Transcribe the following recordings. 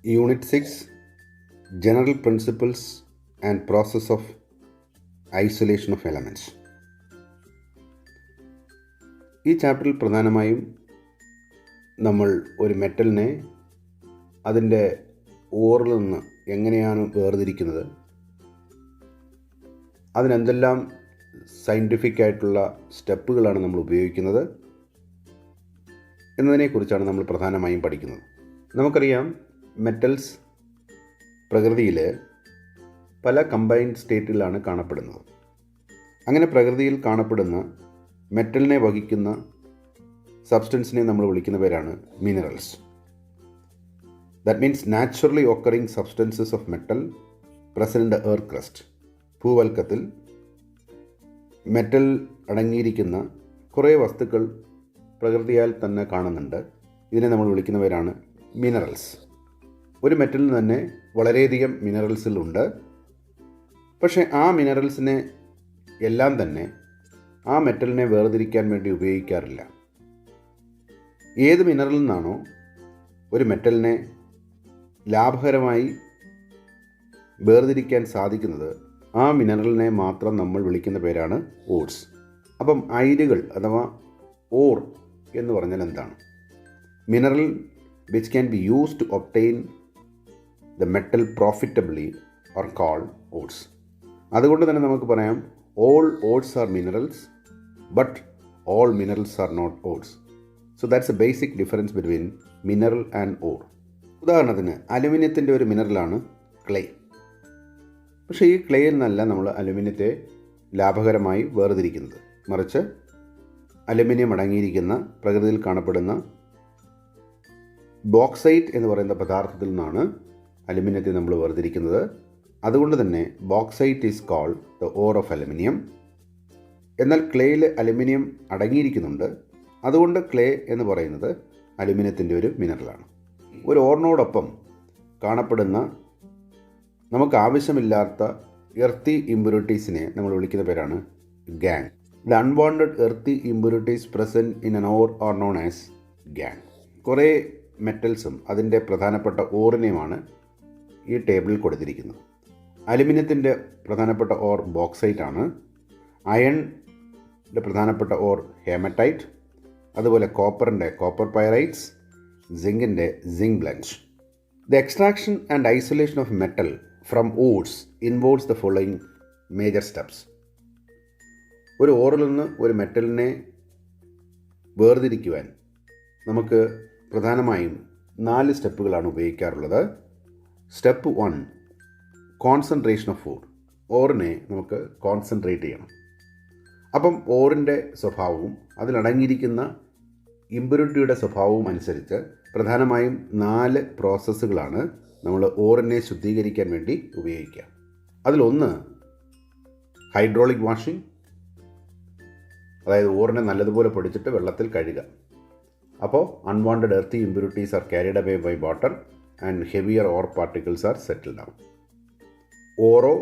Unit 6 General Principles and Process of Isolation of Elements. ഈ ചാപ്റ്ററിൽ പ്രധാനമായും നമ്മൾ ഒരു മെറ്റലിനെ അതിൻ്റെ ഓറിൽ നിന്ന് എങ്ങനെയാണ് വേർതിരിക്കുന്നത്, അതിനെന്തെല്ലാം സയൻറ്റിഫിക് ആയിട്ടുള്ള സ്റ്റെപ്പുകളാണ് നമ്മൾ ഉപയോഗിക്കുന്നത് എന്നതിനെക്കുറിച്ചാണ് നമ്മൾ പ്രധാനമായും പഠിക്കുന്നത്. നമുക്കറിയാം, മെറ്റൽസ് പ്രകൃതിയിൽ പല കമ്പൈൻഡ് സ്റ്റേറ്റിലാണ് കാണപ്പെടുന്നത്. അങ്ങനെ പ്രകൃതിയിൽ കാണപ്പെടുന്ന മെറ്റലിനെ വഹിക്കുന്ന സബ്സ്റ്റൻസിനെ നമ്മൾ വിളിക്കുന്ന പേരാണ് minerals. That means naturally occurring substances of metal present in the earth crust. ഭൂവൽക്കത്തിൽ മെറ്റൽ അടങ്ങിയിരിക്കുന്ന കുറേ വസ്തുക്കൾ പ്രകൃതിയാൽ തന്നെ കാണുന്നുണ്ട്. ഇതിനെ നമ്മൾ വിളിക്കുന്ന പേരാണ് മിനറൽസ്. ഒരു മെറ്റലിന് തന്നെ വളരെയധികം മിനറൽസിലുണ്ട്. പക്ഷേ ആ മിനറൽസിനെ എല്ലാം തന്നെ ആ മെറ്റലിനെ വേർതിരിക്കാൻ വേണ്ടി ഉപയോഗിക്കാറില്ല. ഏത് മിനറലിൽ നിന്നാണോ ഒരു മെറ്റലിനെ ലാഭകരമായി വേർതിരിക്കാൻ സാധിക്കുന്നത്, ആ മിനറലിനെ മാത്രം നമ്മൾ വിളിക്കുന്ന പേരാണ് ഓർസ്. അപ്പം അയിരുകൾ അഥവാ ഓർ എന്ന് പറഞ്ഞാൽ എന്താണ്? Mineral which can be used to obtain the metal profitably are called ores. അതുകൊണ്ട് തന്നെ നമുക്ക് പറയാം, all ores are minerals but all minerals are not ores. So that's a basic difference between mineral and ore. ഉദാഹരണത്തിന് അലുമിനിയത്തിൻ്റെ ഒരു മിനറലാണ് clay. പക്ഷേ ഈ ക്ലേയിൽ നിന്നല്ല നമ്മൾ അലുമിനിയത്തെ ലാഭകരമായി വേർതിരിക്കുന്നത്. മറിച്ച് അലുമിനിയം അടങ്ങിയിരിക്കുന്ന പ്രകൃതിയിൽ കാണപ്പെടുന്ന ബോക്സൈറ്റ് എന്ന് പറയുന്ന പദാർത്ഥത്തിൽ നിന്നാണ് അലുമിനിയത്തെ നമ്മൾ വേർതിരിക്കുന്നത്. അതുകൊണ്ട് തന്നെ bauxite is called the ore of aluminium. എന്നാൽ ക്ലേയിൽ അലുമിനിയം അടങ്ങിയിരിക്കുന്നുണ്ട്. അതുകൊണ്ട് ക്ലേ എന്ന് പറയുന്നത് അലുമിനിയത്തിൻ്റെ ഒരു മിനറലാണ്. ഒരു ഓറിനോടൊപ്പം കാണപ്പെടുന്ന നമുക്ക് ആവശ്യമില്ലാത്ത എർത്തി ഇമ്പ്യൂരിറ്റീസിനെ നമ്മൾ വിളിക്കുന്ന പേരാണ് gangue. The unwanted earthy impurities present in an ore are known as gangue. കുറേ മെറ്റൽസും അതിൻ്റെ പ്രധാനപ്പെട്ട ഓറിനെയുമാണ് ഈ ടേബിളിൽ കൊടുത്തിരിക്കുന്നത്. അലുമിനിയത്തിൻ്റെ പ്രധാനപ്പെട്ട ഓർ ബോക്സൈറ്റ് ആണ്. അയണിൻ്റെ പ്രധാനപ്പെട്ട ഓർ ഹേമറ്റൈറ്റ്. അതുപോലെ കോപ്പറിൻ്റെ കോപ്പർ പൈറൈറ്റ്സ്, സിങ്കിൻ്റെ zinc blende. The extraction and isolation of metal from ores involves the following major steps. ഒരു ഓറിൽ നിന്ന് ഒരു മെറ്റലിനെ വേർതിരിക്കുവാൻ നമുക്ക് പ്രധാനമായും 4 സ്റ്റെപ്പുകളാണ് ഉപയോഗിക്കാറുള്ളത്. Step 1, concentration of ore. ഓറിനെ നമുക്ക് കോൺസെൻട്രേറ്റ് ചെയ്യണം. അപ്പം ഓറിൻ്റെ സ്വഭാവവും അതിലടങ്ങിയിരിക്കുന്ന ഇമ്പ്യൂരിറ്റിയുടെ സ്വഭാവവും അനുസരിച്ച് പ്രധാനമായും 4 പ്രോസസ്സുകളാണ് നമ്മൾ ഓറിനെ ശുദ്ധീകരിക്കാൻ വേണ്ടി ഉപയോഗിക്കുക. അതിലൊന്ന് ഹൈഡ്രോളിക് വാഷിംഗ്, അതായത് ഓറിനെ നല്ലതുപോലെ പൊടിച്ചിട്ട് വെള്ളത്തിൽ കഴുകുക. അപ്പോൾ unwanted earthy impurities are carried away by water and heavier ore particles are settled down. ഓറോ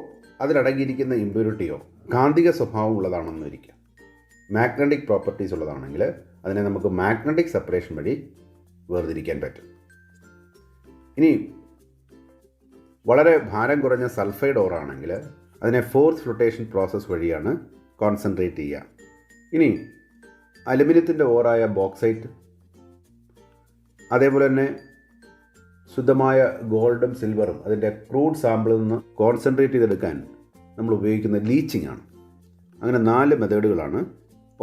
അതിലടങ്ങിയിരിക്കുന്ന ഇമ്പ്യൂരിറ്റിയോ കാന്തിക സ്വഭാവം ഉള്ളതാണെന്ന് ഇരിക്കുക. മാഗ്നറ്റിക് പ്രോപ്പർട്ടീസ് ഉള്ളതാണെങ്കിൽ അതിനെ നമുക്ക് മാഗ്നറ്റിക് സെപ്പറേഷൻ വഴി വേർതിരിക്കാൻ പറ്റും. ഇനി വളരെ ഭാരം കുറഞ്ഞ സൾഫൈഡ് ഓറാണെങ്കിൽ അതിനെ ഫോർത്ത് ഫ്ലോട്ടേഷൻ പ്രോസസ്സ് വഴിയാണ് കോൺസെൻട്രേറ്റ് ചെയ്യുക. ഇനി അലുമിനിയത്തിൻ്റെ ഓറായ ബോക്സൈറ്റ്, അതേപോലെ തന്നെ ശുദ്ധമായ ഗോൾഡും സിൽവറും അതിൻ്റെ ക്രൂഡ് സാമ്പിളിൽ നിന്ന് കോൺസെൻട്രേറ്റ് ചെയ്തെടുക്കാൻ നമ്മൾ ഉപയോഗിക്കുന്ന ലീച്ചിങ് ആണ്. അങ്ങനെ 4 മെത്തേഡുകളാണ്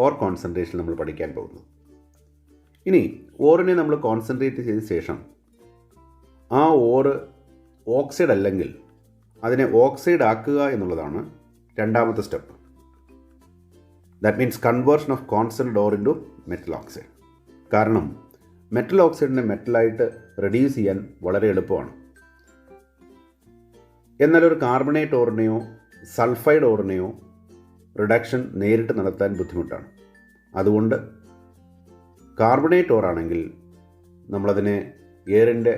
ഓർ കോൺസെൻട്രേഷൻ നമ്മൾ പഠിക്കാൻ പോകുന്നത്. ഇനി ഓറിനെ നമ്മൾ കോൺസെൻട്രേറ്റ് ചെയ്ത ശേഷം ആ ഓറ് ഓക്സൈഡ് അല്ലെങ്കിൽ അതിനെ ഓക്സൈഡ് ആക്കുക എന്നുള്ളതാണ് രണ്ടാമത്തെ step. That means conversion of concentrated or into metal oxide. കാരണം മെറ്റൽ ഓക്സൈഡിനെ മെറ്റലായിട്ട് റെഡ്യൂസ് ചെയ്യാൻ വളരെ എളുപ്പമാണ്. എന്നാൽ ഒരു കാർബണേറ്റ് ഓറിനെയോ സൾഫൈഡ് ഓറിനെയോ റിഡക്ഷൻ നേരിട്ട് നടത്താൻ ബുദ്ധിമുട്ടാണ്. അതുകൊണ്ട് കാർബണേറ്റ് ഓറാണെങ്കിൽ നമ്മളതിനെ എയറിൻ്റെ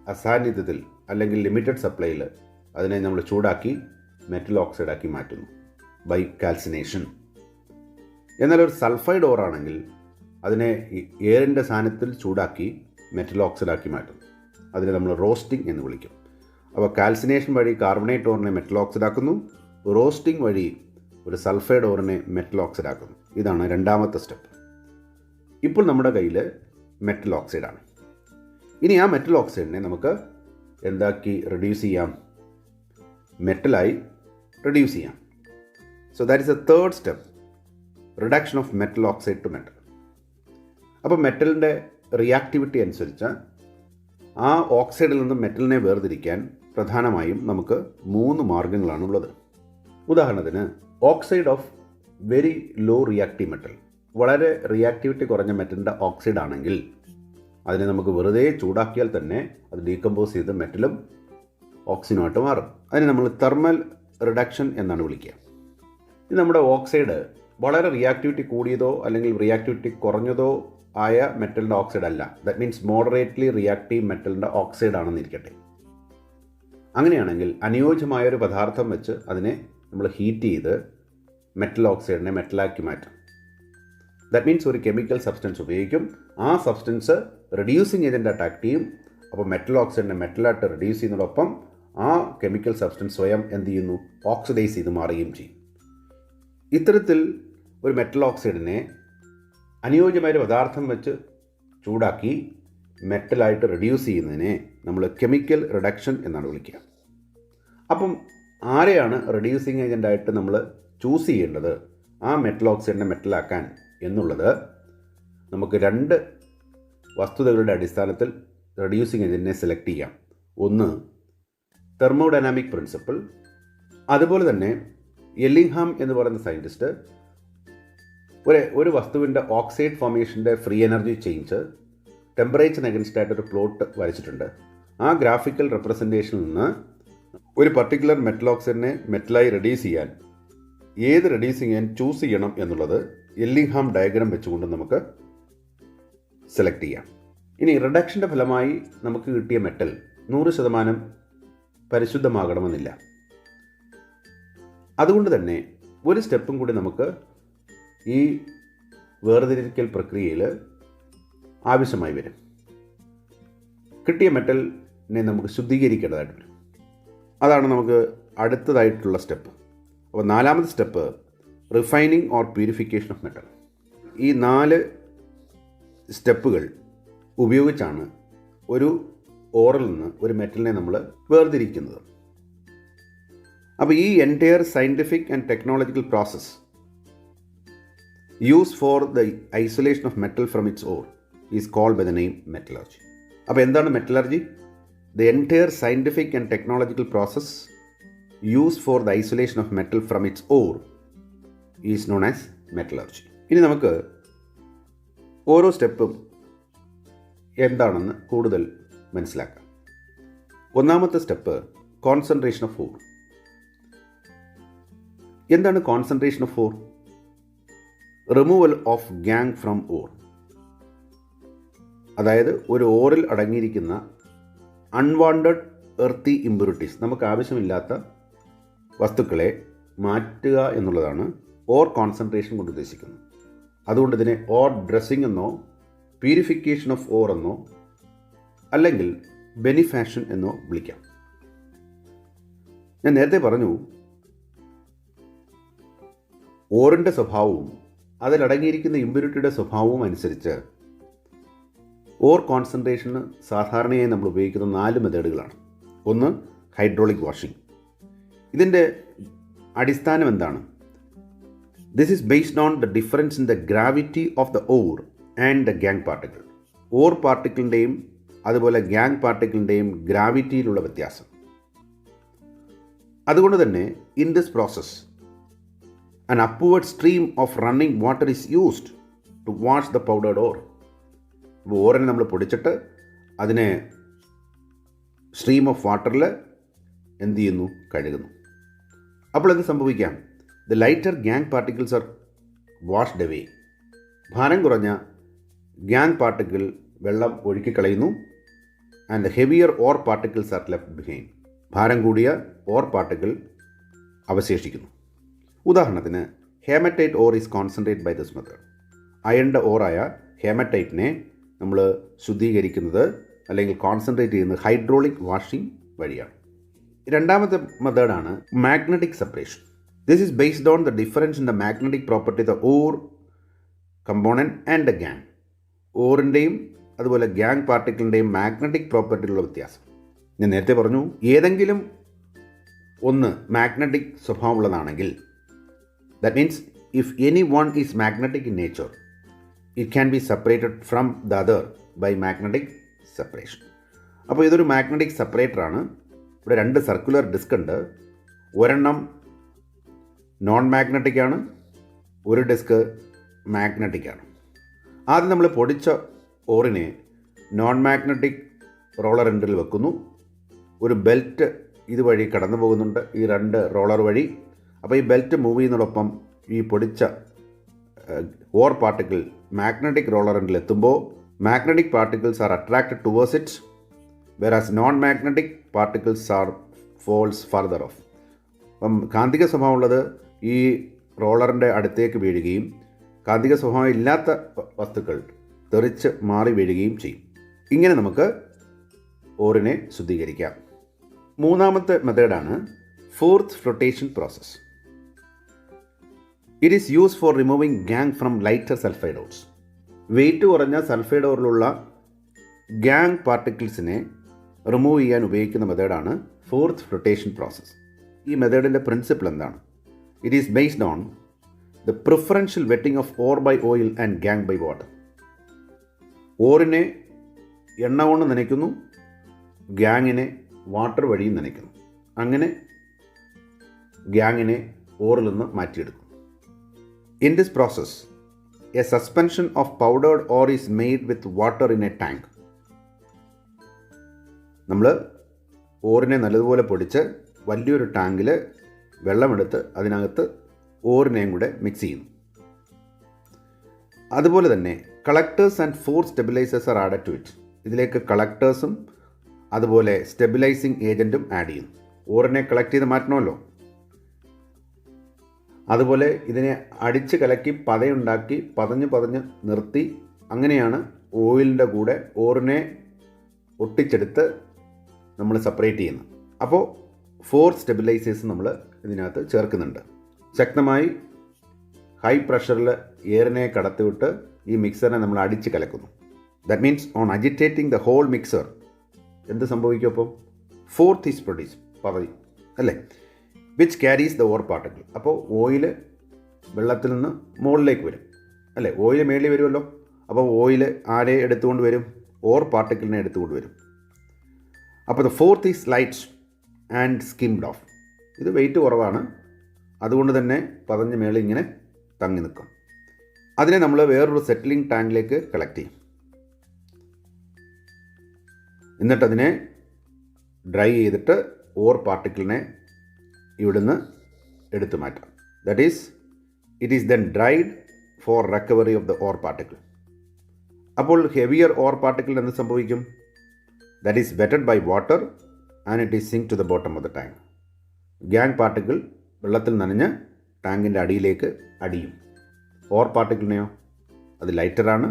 അസാന്നിധ്യത്തിൽ അല്ലെങ്കിൽ ലിമിറ്റഡ് സപ്ലൈയിൽ അതിനെ നമ്മൾ ചൂടാക്കി മെറ്റൽ ഓക്സൈഡാക്കി മാറ്റുന്നു ബൈ കാൽസിനേഷൻ. എന്നാൽ ഒരു സൾഫൈഡ് ഓറാണെങ്കിൽ അതിനെ എയറിൻ്റെ സാന്നിധ്യത്തിൽ ചൂടാക്കി മെറ്റൽ ഓക്സൈഡാക്കി മാറ്റുന്നു. അതിനെ നമ്മൾ റോസ്റ്റിംഗ് എന്ന് വിളിക്കും. അപ്പോൾ കാൽസിനേഷൻ വഴി കാർബണേറ്റ് ഓറിനെ മെറ്റൽ ഓക്സൈഡ് ആക്കുന്നു, റോസ്റ്റിംഗ് വഴി ഒരു സൾഫൈഡ് ഓറിനെ മെറ്റൽ ഓക്സൈഡ് ആക്കുന്നു. ഇതാണ് രണ്ടാമത്തെ സ്റ്റെപ്പ്. ഇപ്പോൾ നമ്മുടെ കയ്യിൽ മെറ്റൽ ഓക്സൈഡാണ്. ഇനി ആ മെറ്റൽ ഓക്സൈഡിനെ നമുക്ക് എന്താക്കി റെഡ്യൂസ് ചെയ്യാം? മെറ്റലായി റെഡ്യൂസ് ചെയ്യാം. So that is a third step, reduction of metal oxide to metal. അപ്പോൾ മെറ്റലിൻ്റെ റിയാക്ടിവിറ്റി അനുസരിച്ച് ആ ഓക്സൈഡിൽ നിന്നും മെറ്റലിനെ വേർതിരിക്കാൻ പ്രധാനമായും നമുക്ക് 3 മാർഗ്ഗങ്ങളാണുള്ളത്. ഉദാഹരണത്തിന് oxide of very low reactive metal, വളരെ റിയാക്ടിവിറ്റി കുറഞ്ഞ മെറ്റലിൻ്റെ ഓക്സൈഡ് ആണെങ്കിൽ അതിനെ നമുക്ക് വെറുതെ ചൂടാക്കിയാൽ തന്നെ അത് ഡീകമ്പോസ് ചെയ്ത് മെറ്റലും ഓക്സിജനുമായിട്ട് മാറും. അതിനെ നമ്മൾ തെർമൽ റിഡക്ഷൻ എന്നാണ് വിളിക്കുക. ഇത് നമ്മുടെ ഓക്സൈഡ് വളരെ റിയാക്ടിവിറ്റി കൂടിയതോ അല്ലെങ്കിൽ റിയാക്ടിവിറ്റി കുറഞ്ഞതോ ആയ മെറ്റലിൻ്റെ ഓക്സൈഡ് അല്ല. ദാറ്റ് മീൻസ് മോഡറേറ്റ്ലി റിയാക്റ്റീവ് മെറ്റലിൻ്റെ ഓക്സൈഡ് ആണെന്നിരിക്കട്ടെ. അങ്ങനെയാണെങ്കിൽ അനുയോജ്യമായൊരു പദാർത്ഥം വെച്ച് അതിനെ നമ്മൾ ഹീറ്റ് ചെയ്ത് മെറ്റൽ ഓക്സൈഡിനെ മെറ്റലാക്കി മാറ്റും. ദാറ്റ് മീൻസ് ഒരു കെമിക്കൽ സബ്സ്റ്റൻസ് ഉപയോഗിക്കും, ആ സബ്സ്റ്റൻസ് റെഡ്യൂസിങ് ഏജൻ്റായിട്ട് ആക്ട് ചെയ്യും. അപ്പോൾ മെറ്റൽ ഓക്സൈഡിനെ മെറ്റലായിട്ട് റെഡ്യൂസ് ചെയ്യുന്നതോടൊപ്പം ആ കെമിക്കൽ സബ്സ്റ്റൻസ് സ്വയം എന്ത് ചെയ്യുന്നു? ഓക്സിഡൈസ് ചെയ്ത് മാറുകയും ചെയ്യും. ഇത്തരത്തിൽ ഒരു മെറ്റൽ ഓക്സൈഡിനെ അനുയോജ്യമായൊരു പദാർത്ഥം വെച്ച് ചൂടാക്കി മെറ്റലായിട്ട് റെഡ്യൂസ് ചെയ്യുന്നതിനെ നമ്മൾ കെമിക്കൽ റിഡക്ഷൻ എന്നാണ് വിളിക്കുക. അപ്പം ആരെയാണ് റെഡ്യൂസിങ് ഏജൻ്റായിട്ട് നമ്മൾ ചൂസ് ചെയ്യേണ്ടത് ആ മെറ്റൽ ഓക്സൈഡിനെ മെറ്റലാക്കാൻ എന്നുള്ളത് നമുക്ക് 2 വസ്തുതകളുടെ അടിസ്ഥാനത്തിൽ റെഡ്യൂസിങ് ഏജൻറ്റിനെ സെലക്ട് ചെയ്യാം. ഒന്ന് തെർമോഡൈനാമിക് പ്രിൻസിപ്പിൾ, അതുപോലെ തന്നെ എല്ലിംഗ്ഹാം എന്ന് പറയുന്ന സയൻറ്റിസ്റ്റ് ഒരു വസ്തുവിൻ്റെ ഓക്സൈഡ് ഫോർമേഷൻ്റെ free energy change temperature against ആയിട്ടൊരു പ്ലോട്ട് വരച്ചിട്ടുണ്ട്. ആ ഗ്രാഫിക്കൽ റെപ്രസെൻറ്റേഷനിൽ നിന്ന് ഒരു പർട്ടിക്കുലർ മെറ്റൽ ഓക്സൈഡിനെ മെറ്റലായി റെഡ്യൂസ് ചെയ്യാൻ ഏത് റെഡ്യൂസിങ് ഏജൻറ്റ് ചൂസ് ചെയ്യണം എന്നുള്ളത് എല്ലിംഗ്ഹാം ഡയഗ്രാം വെച്ചുകൊണ്ട് നമുക്ക് സെലക്ട് ചെയ്യാം. ഇനി റിഡക്ഷൻ്റെ ഫലമായി നമുക്ക് കിട്ടിയ മെറ്റൽ 100% പരിശുദ്ധമാകണമെന്നില്ല. അതുകൊണ്ട് തന്നെ ഒരു സ്റ്റെപ്പും കൂടി നമുക്ക് ഈ വേർതിരിക്കൽ പ്രക്രിയയിൽ ആവശ്യമായി വരും. കിട്ടിയ മെറ്റലിനെ നമുക്ക് ശുദ്ധീകരിക്കേണ്ടതായിട്ട് വരും. അതാണ് നമുക്ക് അടുത്തതായിട്ടുള്ള സ്റ്റെപ്പ്. അപ്പോൾ 4ാമത്തെ step refining or purification of metal. ഈ 4 സ്റ്റെപ്പുകൾ ഉപയോഗിച്ചാണ് ഒരു ഓറിൽ നിന്ന് ഒരു മെറ്റലിനെ നമ്മൾ വേർതിരിക്കുന്നത്. അപ്പോൾ ഈ entire scientific and technological process use for the isolation of metal from its ore is called by the name metallurgy. അപ്പോൾ എന്താണ് metallurgy? The entire scientific and technological process use for the isolation of metal from its ore is known as metallurgy. ഇനി നമുക്ക് ഓരോ സ്റ്റെപ്പും എന്താണെന്ന് കൂടുതൽ മനസ്സിലാക്കാം. 1ാമത്തെ സ്റ്റെപ്പ് കോൺസെൻട്രേഷൻ ഓഫ് ഓർ. എന്താണ് concentration of ore? Removal of gangue from ore. അതായത് ഒരു ഓറിൽ അടങ്ങിയിരിക്കുന്ന അൺവാണ്ടഡ് എർത്തി ഇമ്പ്യൂരിറ്റീസ്, നമുക്ക് ആവശ്യമില്ലാത്ത വസ്തുക്കളെ മാറ്റുക എന്നുള്ളതാണ് ഓർ കോൺസെൻട്രേഷൻ കൊണ്ട് ഉദ്ദേശിക്കുന്നത്. അതുകൊണ്ട് ഇതിനെ ഓർ ഡ്രസ്സിംഗ് എന്നോ പ്യൂരിഫിക്കേഷൻ ഓഫ് ഓർ എന്നോ അല്ലെങ്കിൽ ബെനിഫാഷൻ എന്നോ വിളിക്കാം. ഞാൻ നേരത്തെ പറഞ്ഞു, ഓറിൻ്റെ സ്വഭാവവും അതിലടങ്ങിയിരിക്കുന്ന ഇമ്പ്യൂരിറ്റിയുടെ സ്വഭാവവും അനുസരിച്ച് ഓർ കോൺസെൻട്രേഷന് സാധാരണയായി നമ്മൾ ഉപയോഗിക്കുന്ന 4 മെത്തേഡുകളാണ്. ഒന്ന് ഹൈഡ്രോളിക് വാഷിംഗ്. ഇതിൻ്റെ അടിസ്ഥാനം എന്താണ്? This is based on the difference in the gravity of the ore and the gangue particle. Ore പാർട്ടിക്കിളിൻ്റെയും അതുപോലെ ഗ്യാങ് പാർട്ടിക്കിളിൻ്റെയും ഗ്രാവിറ്റിയിലുള്ള വ്യത്യാസം. അതുകൊണ്ട് തന്നെ in this process an upward stream of running water is used to wash the powdered ore. ഓറിനെ നമ്മൾ പൊടിച്ചിട്ട് അതിനെ സ്ട്രീം ഓഫ് വാട്ടറിൽ എന്ത് ചെയ്യുന്നു? കഴുകുന്നു. അപ്പോൾ എന്ത് സംഭവിക്കാം? The lighter gangue particles are washed away. ഭാരം കുറഞ്ഞ ഗ്യാങ് പാർട്ടിക്കിൾ വെള്ളം ഒഴുക്കിക്കളയുന്നു. And the heavier ore particles are left behind. ഭാരം കൂടിയ ഓർ പാർട്ടിക്കിൾ അവശേഷിക്കുന്നു. ഉദാഹരണത്തിന് hematite ore is concentrate by this method. അയണിൻ്റെ ഓറായ ഹേമറ്റൈറ്റിനെ നമ്മൾ ശുദ്ധീകരിക്കുന്നത് അല്ലെങ്കിൽ കോൺസെൻട്രേറ്റ് ചെയ്യുന്നത് ഹൈഡ്രോളിക് വാഷിംഗ് വഴിയാണ്. രണ്ടാമത്തെ മെത്തേഡാണ് magnetic separation. This is based on the difference in the magnetic property the ore component and the gangue. ഓറിൻ്റെയും അതുപോലെ ഗ്യാങ് പാർട്ടിക്കിളിൻ്റെയും മാഗ്നറ്റിക് പ്രോപ്പർട്ടിയിലുള്ള വ്യത്യാസം. ഞാൻ നേരത്തെ പറഞ്ഞു, ഏതെങ്കിലും ഒന്ന് മാഗ്നറ്റിക് സ്വഭാവമുള്ളതാണെങ്കിൽ, that means if any one is magnetic in nature, it can be separated from the other by magnetic separation. അപ്പോൾ ഇതൊരു മാഗ്നറ്റിക് സെപ്പറേറ്ററാണ്. ഇവിടെ രണ്ട് സർക്കുലർ ഡിസ്ക് ഉണ്ട്. ഒരെണ്ണം നോൺ മാഗ്നറ്റിക് ആണ്, ഒരു ഡിസ്ക് മാഗ്നറ്റിക് ആണ്. ആദ്യം നമ്മൾ പൊടിച്ച ഓറിനെ നോൺ മാഗ്നറ്റിക് റോളർ എൻഡിൽ വെക്കുന്നു. ഒരു ബെൽറ്റ് ഇതുവഴി കടന്നു പോകുന്നുണ്ട്, ഈ രണ്ട് റോളർ വഴി. അപ്പോൾ ഈ ബെൽറ്റ് മൂവ് ചെയ്യുന്നതോടൊപ്പം ഈ പൊടിച്ച ഓർ പാർട്ടിക്കിൾ മാഗ്നറ്റിക് റോളർ എൻഡിൽ എത്തുമ്പോൾ magnetic particles are attracted towards it, whereas non magnetic particles are falls further off. അപ്പം കാന്തിക സ്വഭാവമുള്ളത് ഈ റോളറിൻ്റെ അടുത്തേക്ക് വീഴുകയും കാന്തിക സ്വഭാവം ഇല്ലാത്ത വസ്തുക്കൾ തെറിച്ച് മാറി വീഴുകയും ചെയ്യും. ഇങ്ങനെ നമുക്ക് ഓറിനെ ശുദ്ധീകരിക്കാം. മൂന്നാമത്തെ മെത്തേഡാണ് froth flotation process. It is use for removing gangue from lighter sulphide ores. Weight കുറഞ്ഞ സൾഫൈഡ് ഓറിലുള്ള ഗ്യാങ് പാർട്ടിക്കിൾസിനെ റിമൂവ് ചെയ്യാൻ ഉപയോഗിക്കുന്ന മെത്തേഡാണ് ഫോർത്ത് ഫ്ലോട്ടേഷൻ പ്രോസസ്. ഈ മെത്തേഡിൻ്റെ പ്രിൻസിപ്പിൾ എന്താണ്? It is based on the preferential wetting of ore by oil and gangue by water. ഓറിനെ എണ്ണ കൊണ്ട് നനയ്ക്കുന്നു, ഗ്യാങ്ങിനെ വാട്ടർ വഴിയും നനയ്ക്കുന്നു. അങ്ങനെ ഗ്യാങ്ങിനെ ഓറിൽ നിന്ന് മാറ്റിയെടുക്കും. In this process a suspension of powdered ore is made with water in a tank. നമ്മൾ ഓറിനെ നല്ലതുപോലെ പൊടിച്ച് വലിയൊരു ടാങ്കിൽ വെള്ളമെടുത്ത് അതിനകത്ത് ഓറിനെയും കൂടെ മിക്സ് ചെയ്യുന്നു. അതുപോലെ തന്നെ collectors and froth stabilisers are added to it. ഇതിലേക്ക് കളക്ടേഴ്സും അതുപോലെ സ്റ്റെബിലൈസിങ് ഏജൻറ്റും ആഡ് ചെയ്യുന്നു. ഓറിനെ കളക്ട് ചെയ്ത് മാറ്റണമല്ലോ. അതുപോലെ ഇതിനെ അടിച്ച് കലക്കി പതയുണ്ടാക്കി പതഞ്ഞ് നിർത്തി അങ്ങനെയാണ് ഓയിലിൻ്റെ കൂടെ ഓറിനെ ഒട്ടിച്ചെടുത്ത് നമ്മൾ സെപ്പറേറ്റ് ചെയ്യുന്നത്. അപ്പോൾ ഫോർ സ്റ്റെബിലൈസേഴ്സ് നമ്മൾ ഇതിനകത്ത് ചേർക്കുന്നുണ്ട്. ശക്തമായി ഹൈ പ്രഷറിൽ എയറിനെ കടത്തിവിട്ട് ഈ മിക്സറിനെ നമ്മൾ അടിച്ച് കലക്കുന്നു. That means on agitating the whole mixer എന്ത് സംഭവിക്കും? അപ്പോൾ ഫോർത്ത് ഈസ് പ്രൊഡ്യൂസ്, പതറി അല്ലേ, which carries the ore particle. അപ്പോൾ ഓയിൽ വെള്ളത്തിൽ നിന്ന് മുകളിലേക്ക് വരും അല്ലേ, ഓയിൽ മേളിൽ വരുമല്ലോ. അപ്പോൾ ഓയിൽ ആരെ എടുത്തുകൊണ്ട് വരും? ഓർ പാർട്ടിക്കിളിനെ എടുത്തുകൊണ്ട് വരും. അപ്പോൾ the fourth is light and skimmed of. ഇത് വെയിറ്റ് കുറവാണ്, അതുകൊണ്ട് തന്നെ പതഞ്ഞ് മേളിൽ ഇങ്ങനെ തങ്ങി നിൽക്കും. അതിനെ നമ്മൾ വേറൊരു സെറ്റിലിംഗ് ടാങ്കിലേക്ക് കളക്ട് ചെയ്യും. എന്നിട്ടതിനെ ഡ്രൈ ചെയ്തിട്ട് ഓർ പാർട്ടിക്കിളിനെ ഇവിടുന്ന് എടുത്തു മാറ്റാം. That is it is then dried for recovery of the ore particle. അപ്പോൾ ഹെവിയർ ഓർ പാർട്ടിക്കിൾ എന്ത് സംഭവിക്കും? That is wetted by water and it is sink to the bottom of the tank. Gangue particle വെള്ളത്തിൽ നനഞ്ഞ് ടാങ്കിൻ്റെ അടിയിലേക്ക് അടിയും. Or പാർട്ടിക്കിളിനെയോ അത് ലൈറ്ററാണ്.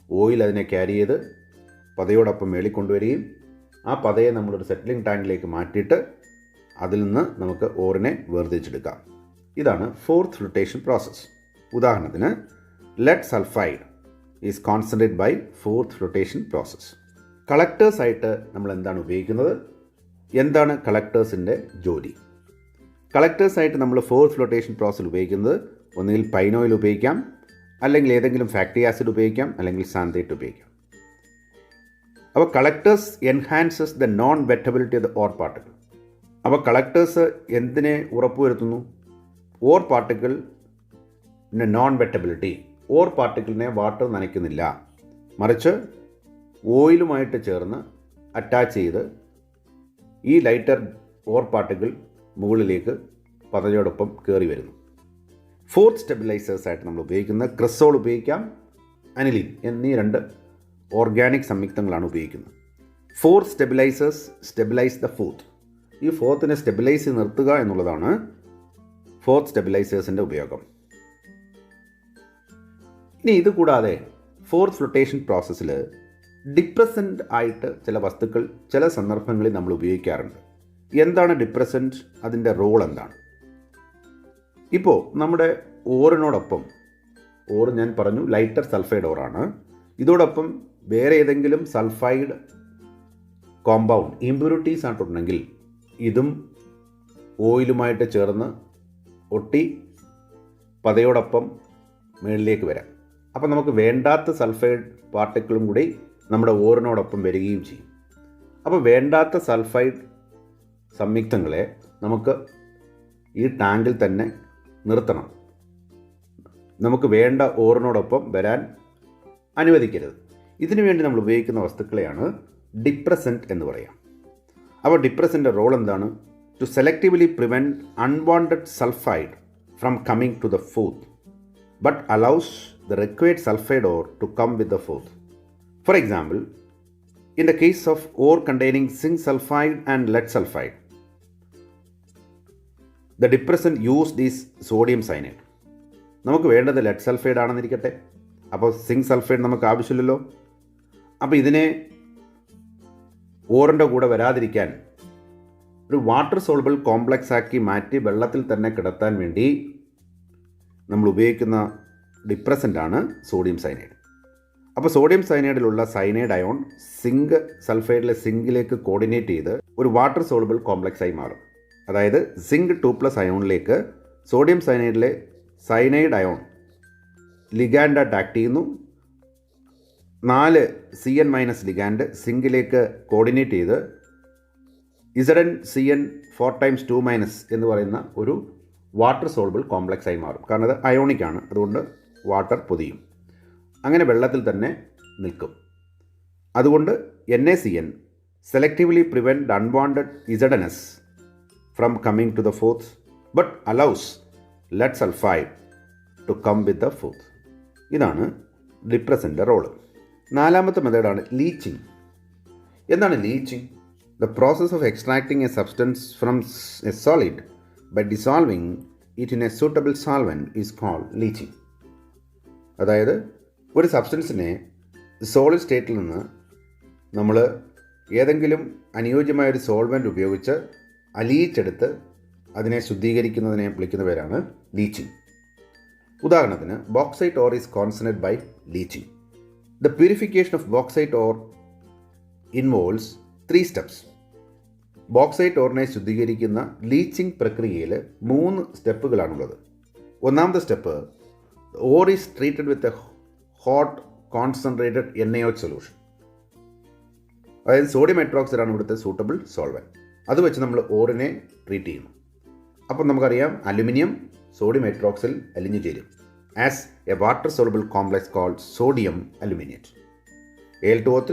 Oil അതിനെ ക്യാരി ചെയ്ത് പതയോടൊപ്പം മേളിൽ കൊണ്ടുവരികയും ആ പതയെ നമ്മളൊരു സെറ്റിലിംഗ് ടാങ്കിലേക്ക് മാറ്റിയിട്ട് അതിൽ നിന്ന് നമുക്ക് ഓറിനെ വേർതിരിച്ചെടുക്കാം. ഇതാണ് ഫോർത്ത് ഫ്ലോട്ടേഷൻ പ്രോസസ്സ്. ഉദാഹരണത്തിന് lead sulphide is concentrate by froth flotation process. കളക്ടേഴ്സായിട്ട് നമ്മൾ എന്താണ് ഉപയോഗിക്കുന്നത്? എന്താണ് കളക്ടേഴ്സിൻ്റെ ജോലി? കളക്ടേഴ്സായിട്ട് നമ്മൾ ഫോർത്ത് ഫ്ലോട്ടേഷൻ പ്രോസസ്സിൽ ഉപയോഗിക്കുന്നത് ഒന്നുകിൽ പൈൻ ഓയിൽ ഉപയോഗിക്കാം, അല്ലെങ്കിൽ ഏതെങ്കിലും ഫാറ്റി ആസിഡ് ഉപയോഗിക്കാം, അല്ലെങ്കിൽ സാന്തേറ്റ് ഉപയോഗിക്കാം. അപ്പോൾ collectors enhances the non wettability of the ore particle. അപ്പോൾ കളക്ടേഴ്സ് എന്തിനെ ഉറപ്പുവരുത്തുന്നു? ഓർ പാർട്ടിക്കിളിൻ്റെ നോൺ വെറ്റബിലിറ്റി. ഓർ പാർട്ടിക്കിളിനെ വാട്ടർ നനയ്ക്കുന്നില്ല, മറിച്ച് ഓയിലുമായിട്ട് ചേർന്ന് അറ്റാച്ച് ചെയ്ത് ഈ ലൈറ്റർ ഓർ പാർട്ടിക്കിൾ മുകളിലേക്ക് പതയോടൊപ്പം കയറി വരുന്നു. ഫോർത്ത് സ്റ്റെബിലൈസേഴ്സായിട്ട് നമ്മൾ ഉപയോഗിക്കുന്നത് ക്രിസോൾ ഉപയോഗിക്കാം, അനിലിൻ എന്നീ രണ്ട് ഓർഗാനിക് സംയുക്തങ്ങളാണ് ഉപയോഗിക്കുന്നത്. Fourth stabilisers stabilise the fourth. ഈ ഫോർത്തിനെ സ്റ്റെബിലൈസ് ചെയ്ത് നിർത്തുക എന്നുള്ളതാണ് ഫോർത്ത് സ്റ്റെബിലൈസേഴ്സിൻ്റെ ഉപയോഗം. ഇനി ഇത് കൂടാതെ ഫോർത്ത് ഫ്ലോട്ടേഷൻ പ്രോസസ്സിൽ ഡിപ്രസൻ്റ് ആയിട്ട് ചില വസ്തുക്കൾ ചില സന്ദർഭങ്ങളിൽ നമ്മൾ ഉപയോഗിക്കാറുണ്ട്. എന്താണ് ഡിപ്രസൻ്റ്? അതിൻ്റെ റോൾ എന്താണ്? ഇപ്പോൾ നമ്മുടെ ഓറിനോടൊപ്പം, ഓർ ഞാൻ പറഞ്ഞു ലൈറ്റർ സൾഫൈഡ് ഓറാണ്, ഇതോടൊപ്പം വേറെ ഏതെങ്കിലും സൾഫൈഡ് കോമ്പൗണ്ട് ഇമ്പ്യൂരിറ്റീസ് ആയിട്ടുണ്ടെങ്കിൽ ഇതും ഓയിലുമായിട്ട് ചേർന്ന് ഒട്ടി പതയോടൊപ്പം മുകളിലേക്ക് വരാം. അപ്പം നമുക്ക് വേണ്ടാത്ത സൾഫൈഡ് പാർട്ടിക്കിളും കൂടി നമ്മുടെ ഓറിനോടൊപ്പം വരികയും ചെയ്യും. അപ്പോൾ വേണ്ടാത്ത സൾഫൈഡ് സംയുക്തങ്ങളെ നമുക്ക് ഈ ടാങ്കിൽ തന്നെ നിർത്തണം. നമുക്ക് വേണ്ട ഓറിനോടൊപ്പം വരാൻ അനുവദിക്കരുത്. ഇതിനു വേണ്ടി നമ്മൾ ഉപയോഗിക്കുന്ന വസ്തുക്കളെയാണ് ഡിപ്രസൻ്റ് എന്ന് പറയാം. അപ്പോൾ ഡിപ്രസൻ്റെ റോൾ എന്താണ്? To selectively prevent unwanted sulphide from coming to the froth but allows the required sulphide ore to come with the froth. For example, in the case of ore containing zinc sulfide and lead sulfide, the depressant used is sodium cyanide. നമുക്ക് വേണ്ടത് lead sulphide ആണെന്നിരിക്കട്ടെ, അപ്പോൾ zinc sulphide നമുക്ക് ആവശ്യമില്ലല്ലോ. അപ്പോൾ ഇതിനെ ഓറിൻ്റെ കൂടെ വരാതിരിക്കാൻ ഒരു വാട്ടർ സോൾബിൾ കോംപ്ലക്സ് ആക്കി മാറ്റി വെള്ളത്തിൽ തന്നെ കിടത്താൻ വേണ്ടി നമ്മൾ ഉപയോഗിക്കുന്ന ഡിപ്രസൻ്റാണ് സോഡിയം സയനൈഡ്. അപ്പോൾ സോഡിയം സയനൈഡിലുള്ള സയനൈഡ് അയോൺ സിങ്ക് സൾഫൈഡിലെ സിങ്കിലേക്ക് കോർഡിനേറ്റ് ചെയ്ത് ഒരു വാട്ടർ സോൾബിൾ കോംപ്ലക്സ് ആയി മാറും. അതായത് സിങ്ക് 2+ അയോണിലേക്ക് സോഡിയം സയനൈഡിലെ സയനൈഡ് അയോൺ ലിഗാൻഡായിട്ട് ആക്ട് ചെയ്യുന്നു. 4 CN- ലിഗാൻഡ് സിങ്കിലേക്ക് കോർഡിനേറ്റ് ചെയ്ത് ZnCN 4x2- എന്ന് പറയുന്ന ഒരു വാട്ടർ സോൾബിൾ കോംപ്ലക്സ് ആയി മാറും. കാരണം അത് അയോണിക് ആണ്, അതുകൊണ്ട് വാട്ടർ പൊതിയും. അങ്ങനെ വെള്ളത്തിൽ തന്നെ നിൽക്കും. അതുകൊണ്ട് NaCN selectively prevent unwanted ZnS from coming to the froth but allows lead sulphide to come with the froth. ഇതാണ് ഡിപ്രസൻ്റെ റോള്. 4ാമത്തെ മെത്തേഡാണ് ലീച്ചിങ്. എന്താണ് leaching? The process of extracting a substance from a solid by dissolving it in a suitable solvent is called leaching. അതായത് ഒരു സബ്സ്റ്റൻസിനെ solid സ്റ്റേറ്റിൽ നിന്ന് നമ്മൾ ഏതെങ്കിലും അനുയോജ്യമായ ഒരു സോൾവെൻറ്റ് ഉപയോഗിച്ച് അലിയിച്ചെടുത്ത് അതിനെ ശുദ്ധീകരിക്കുന്നതിനെ വിളിക്കുന്ന പേരാണ് ലീച്ചിങ്. ഉദാഹരണത്തിന്, bauxite ore is concentrated by leaching. The purification of bauxite ore involves 3 steps. Bauxite ഓറിനെ ശുദ്ധീകരിക്കുന്ന ലീച്ചിങ് പ്രക്രിയയിൽ 3 സ്റ്റെപ്പുകളാണുള്ളത്. 1ാമത്തെ step, ore is treated with a hot concentrated NaOH solution. അതായത് സോഡിയം ഹൈഡ്രോക്സൈഡ് ആണ് ഇവിടുത്തെ സൂട്ടബിൾ സോൾവെൻറ്റ്. അത് വെച്ച് നമ്മൾ ഓറിനെ ട്രീറ്റ് ചെയ്യുന്നു. അപ്പം നമുക്കറിയാം അലുമിനിയം സോഡിയം ഹൈഡ്രോക്സൈഡിൽ അലിഞ്ഞു ചേരും as a water soluble complex called sodium aluminate. Al2O3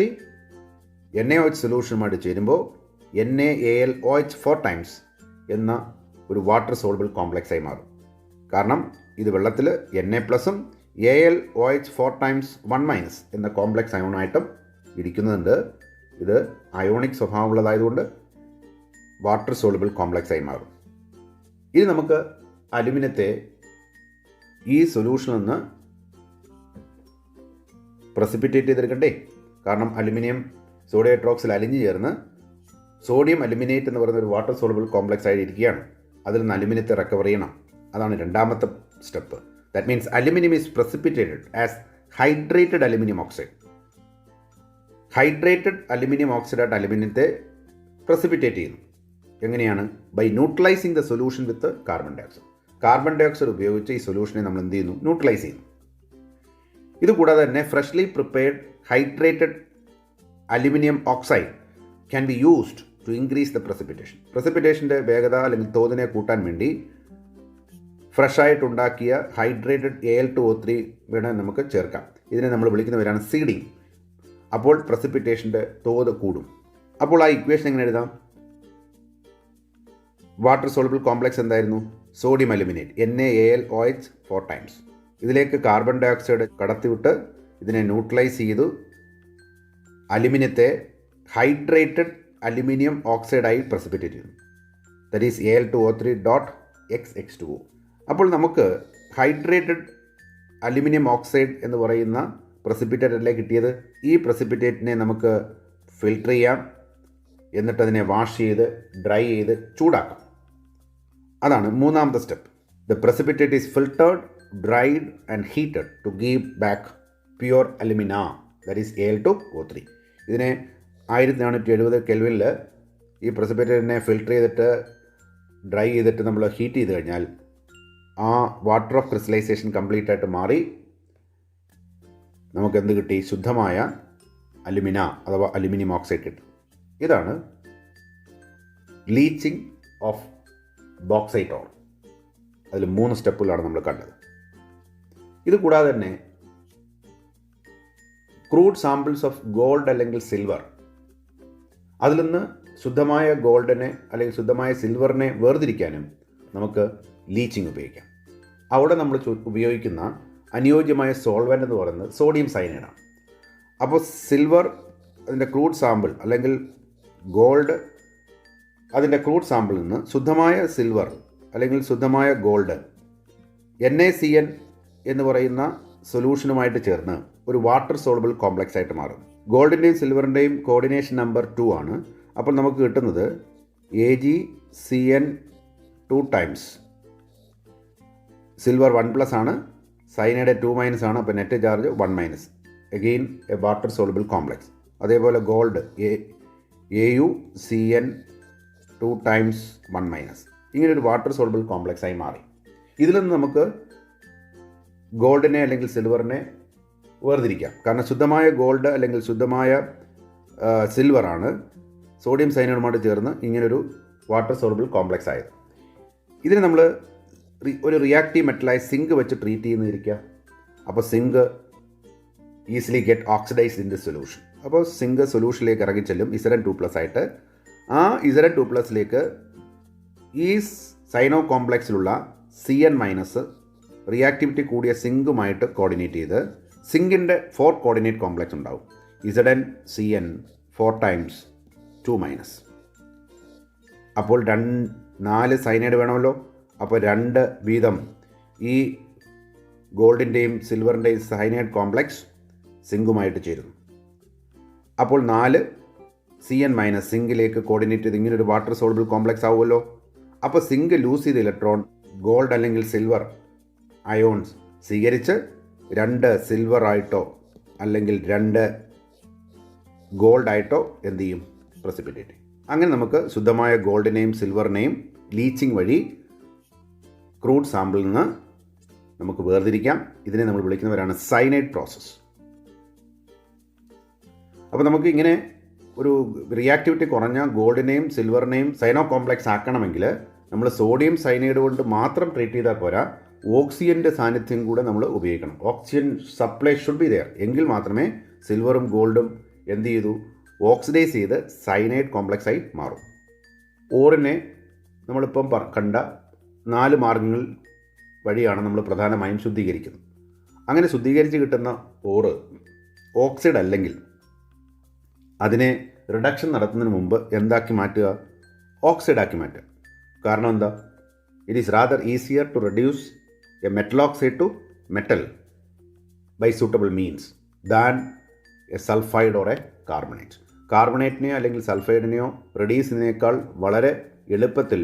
NaOH സൊല്യൂഷനുമായിട്ട് ചേരുമ്പോൾ NaAlOH 4x എന്ന ഒരു വാട്ടർ സോൾബിൾ കോംപ്ലക്സ് ആയി മാറും. കാരണം ഇത് വെള്ളത്തിൽ Na+ഉം AlOH 4x1- എന്ന കോംപ്ലക്സ് അയോണായിട്ടും ഇരിക്കുന്നുണ്ട്. ഇത് അയോണിക് സ്വഭാവമുള്ളതായതുകൊണ്ട് വാട്ടർ സോൾബിൾ കോംപ്ലക്സ് ആയി മാറും. ഇനി നമുക്ക് അലുമിനിയത്തെ ഈ സൊല്യൂഷനിൽ നിന്ന് പ്രസിപ്പിറ്റേറ്റ് ചെയ്തെടുക്കണ്ടേ? കാരണം അലുമിനിയം സോഡിയം ഹൈഡ്രോക്സൈഡ് അലിഞ്ഞു ചേർന്ന് സോഡിയം അലുമിനേറ്റ് എന്ന് പറയുന്ന ഒരു വാട്ടർ സോൾബിൾ കോംപ്ലക്സ് ആയി ഇരിക്കുകയാണ്. അതിൽ നിന്ന് അലുമിനിയത്തെ റിക്കവർ ചെയ്യണം. അതാണ് 2ാമത്തെ step. That means aluminium is precipitated as hydrated aluminium oxide. Hydrated aluminium ഓക്സൈഡായിട്ട് അലുമിനിയത്തെ പ്രസിപ്പിറ്റേറ്റ് ചെയ്യുന്നു. എങ്ങനെയാണ്? By neutralising the solution with carbon dioxide. Carbon dioxide ഉപയോഗിച്ച് ഈ സൊല്യൂഷനെ നമ്മൾ എന്ത് ചെയ്യുന്നു? ന്യൂട്രലൈസ് ചെയ്യുന്നു. ഇതുകൂടാതെ തന്നെ freshly prepared hydrated aluminium oxide can be used to increase the precipitation. പ്രസിപ്പിറ്റേഷൻ്റെ വേഗത അല്ലെങ്കിൽ തോതിനെ കൂട്ടാൻ വേണ്ടി ഫ്രഷായിട്ടുണ്ടാക്കിയ ഹൈഡ്രേറ്റഡ് Al2O3 വേണേൽ നമുക്ക് ചേർക്കാം. ഇതിനെ നമ്മൾ വിളിക്കുന്നവരാണ് സീഡിങ്. അപ്പോൾ പ്രസിപ്പിറ്റേഷൻ്റെ തോത് കൂടും. അപ്പോൾ ആ ഇക്വേഷൻ എങ്ങനെ എഴുതാം? വാട്ടർ സോൾബിൾ കോംപ്ലക്സ് എന്തായിരുന്നു? Sodium aluminate NaAlOH 4x. ഇതിലേക്ക് കാർബൺ ഡയോക്സൈഡ് കടത്തിവിട്ട് ഇതിനെ ന്യൂട്രലൈസ് ചെയ്തു അലുമിനിയത്തെ ഹൈഡ്രേറ്റഡ് അലുമിനിയം ഓക്സൈഡായി പ്രസിപ്പിറ്റേറ്റ് ചെയ്യുന്നു. That is Al2O3.xx2O. അപ്പോൾ നമുക്ക് ഹൈഡ്രേറ്റഡ് അലുമിനിയം ഓക്സൈഡ് എന്ന് പറയുന്ന പ്രസിപ്പിറ്റേറ്റല്ലേ കിട്ടിയത്. ഈ പ്രസിപ്പിറ്റേറ്റിനെ നമുക്ക് ഫിൽട്ടർ ചെയ്യാം, എന്നിട്ട് അതിനെ വാഷ് ചെയ്ത് ഡ്രൈ ചെയ്ത് ചൂടാക്കാം. അതാണ് മൂന്നാമത്തെ step. The precipitate is filtered, dried and heated to give back pure alumina, that is Al2O3. ഇതിനെ 1470 കെൽവിനിൽ ഈ പ്രസിപ്പിറ്റേറ്റിനെ ഫിൽട്ടർ ചെയ്തിട്ട് ഡ്രൈ ചെയ്തിട്ട് നമ്മൾ ഹീറ്റ് ചെയ്ത് കഴിഞ്ഞാൽ ആ വാട്ടർ ഓഫ് ക്രിസ്റ്റലൈസേഷൻ കംപ്ലീറ്റ് ആയിട്ട് മാറി നമുക്കെന്ത് കിട്ടി? ശുദ്ധമായ അലുമിന അഥവാ അലുമിനിയം ഓക്സൈഡ് കിട്ടും. ഇതാണ് ലീച്ചിങ് ഓഫ് ബോക്സൈറ്റ് ഓർ. അതിൽ 3 സ്റ്റെപ്പുകളാണ് നമ്മൾ കണ്ടത്. ഇത് കൂടാതെ തന്നെ ക്രൂഡ് സാമ്പിൾസ് ഓഫ് ഗോൾഡ് അല്ലെങ്കിൽ സിൽവർ, അതിൽ നിന്ന് ശുദ്ധമായ ഗോൾഡിനെ അല്ലെങ്കിൽ ശുദ്ധമായ സിൽവറിനെ വേർതിരിക്കാനും നമുക്ക് ലീച്ചിങ് ഉപയോഗിക്കാം. അവിടെ നമ്മൾ ഉപയോഗിക്കുന്ന അനുയോജ്യമായ സോൾവെൻ്റ് എന്ന് പറയുന്നത് സോഡിയം സയനൈഡാണ്. അപ്പോൾ സിൽവർ അതിൻ്റെ ക്രൂഡ് സാമ്പിൾ അല്ലെങ്കിൽ ഗോൾഡ് അതിൻ്റെ ക്രൂഡ് സാമ്പിളിൽ നിന്ന് ശുദ്ധമായ സിൽവർ അല്ലെങ്കിൽ ശുദ്ധമായ ഗോൾഡ് NaCN എന്ന് പറയുന്ന സൊല്യൂഷനുമായിട്ട് ചേർന്ന് ഒരു വാട്ടർ സോളുബിൾ കോംപ്ലക്സ് ആയിട്ട് മാറും. ഗോൾഡിൻ്റെയും സിൽവറിൻ്റെയും കോർഡിനേഷൻ നമ്പർ 2 ആണ്. അപ്പോൾ നമുക്ക് കിട്ടുന്നത് AgCN 2 ടൈംസ് സിൽവർ 1+ ആണ്, സൈനൈഡ് 2- ആണ്. അപ്പോൾ net charge 1-, again A water soluble complex. അതേപോലെ ഗോൾഡ് AuCN 2 ടൈംസ് 1-, ഇങ്ങനൊരു വാട്ടർ സോളുബിൾ കോംപ്ലക്സ് ആയി മാറി. ഇതിൽ നിന്ന് നമുക്ക് ഗോൾഡിനെ അല്ലെങ്കിൽ സിൽവറിനെ വേർതിരിക്കാം. കാരണം ശുദ്ധമായ ഗോൾഡ് അല്ലെങ്കിൽ ശുദ്ധമായ സിൽവറാണ് സോഡിയം സയനൈഡുമായിട്ട് ചേർന്ന് ഇങ്ങനൊരു വാട്ടർ സോളുബിൾ കോംപ്ലക്സ് ആയത്. ഇതിന് നമ്മൾ ഒരു റിയാക്റ്റീവ് മെറ്റലായി സിങ്ക് വെച്ച് ട്രീറ്റ് ചെയ്യുന്നിരിക്കുക. അപ്പോൾ zinc easily get oxidised in the solution. അപ്പോൾ സിങ്ക് സൊല്യൂഷനിലേക്ക് ഇറങ്ങി ചെല്ലും Zn2+ ആയിട്ട്. ആ Zn2+ലേക്ക് ഈ സൈനോ കോംപ്ലക്സിലുള്ള Cn- റിയാക്ടിവിറ്റി കൂടിയ സിങ്കുമായിട്ട് കോർഡിനേറ്റ് ചെയ്ത് സിങ്കിൻ്റെ 4 കോർഡിനേറ്റ് കോംപ്ലക്സ് ഉണ്ടാവും. ZnCN 4 times 2-. അപ്പോൾ 4 സൈനൈഡ് വേണമല്ലോ. അപ്പോൾ 2 വീതം ഈ ഗോൾഡിൻ്റെയും സിൽവറിൻ്റെയും സൈനൈഡ് കോംപ്ലക്സ് സിങ്കുമായിട്ട് ചേരുന്നു. അപ്പോൾ 4 Cn- സിങ്കിലേക്ക് കോർഡിനേറ്റ് ചെയ്ത് ഇങ്ങനൊരു വാട്ടർ സോളുബിൾ കോംപ്ലക്സ് ആവുമല്ലോ. അപ്പോൾ സിങ്ക് ലൂസ് ചെയ്ത ഇലക്ട്രോൺ ഗോൾഡ് അല്ലെങ്കിൽ സിൽവർ അയോൺസ് സ്വീകരിച്ച് 2 സിൽവർ ആയിട്ടോ അല്ലെങ്കിൽ 2 ഗോൾഡ് ആയിട്ടോ എന്ത് ചെയ്യും? പ്രസിപ്പിറ്റേറ്റ്. അങ്ങനെ നമുക്ക് ശുദ്ധമായ ഗോൾഡിനെയും സിൽവറിനെയും ലീച്ചിങ് വഴി ക്രൂഡ് സാമ്പിളിൽ നിന്ന് നമുക്ക് വേർതിരിക്കാം. ഇതിനെ നമ്മൾ വിളിക്കുന്നവരാണ് സൈനൈഡ് പ്രോസസ്സ്. അപ്പോൾ നമുക്ക് ഇങ്ങനെ ഒരു റിയാക്ടിവിറ്റി കുറഞ്ഞ ഗോൾഡിനെയും സിൽവറിനെയും സൈനോ കോംപ്ലക്സ് ആക്കണമെങ്കിൽ നമ്മൾ സോഡിയം സൈനൈഡ് കൊണ്ട് മാത്രം ട്രീറ്റ് ചെയ്താൽ പോരാ, ഓക്സിജൻ്റെ സാന്നിധ്യം കൂടെ നമ്മൾ ഉപയോഗിക്കണം. Oxygen supply should be there. എങ്കിൽ മാത്രമേ സിൽവറും ഗോൾഡും എന്ത് ചെയ്തു? ഓക്സിഡൈസ് ചെയ്ത് സൈനൈഡ് കോംപ്ലക്സ് ആയി മാറും. ഓറിനെ നമ്മളിപ്പം കണ്ട 4 മാർഗങ്ങൾ വഴിയാണ് നമ്മൾ പ്രധാനമായും ശുദ്ധീകരിക്കുന്നത്. അങ്ങനെ ശുദ്ധീകരിച്ച് കിട്ടുന്ന ഓറ് ഓക്സൈഡ് അല്ലെങ്കിൽ അതിനെ റിഡക്ഷൻ നടത്തുന്നതിന് മുമ്പ് എന്താക്കി മാറ്റുക? ഓക്സൈഡാക്കി മാറ്റുക. കാരണം എന്താ? It is rather easier to reduce a metal oxide to metal by suitable means than a sulphide or a carbonate. കാർബണേറ്റിനെയോ അല്ലെങ്കിൽ സൾഫൈഡിനെയോ റെഡ്യൂസ് ചെയ്യുന്നതിനേക്കാൾ വളരെ എളുപ്പത്തിൽ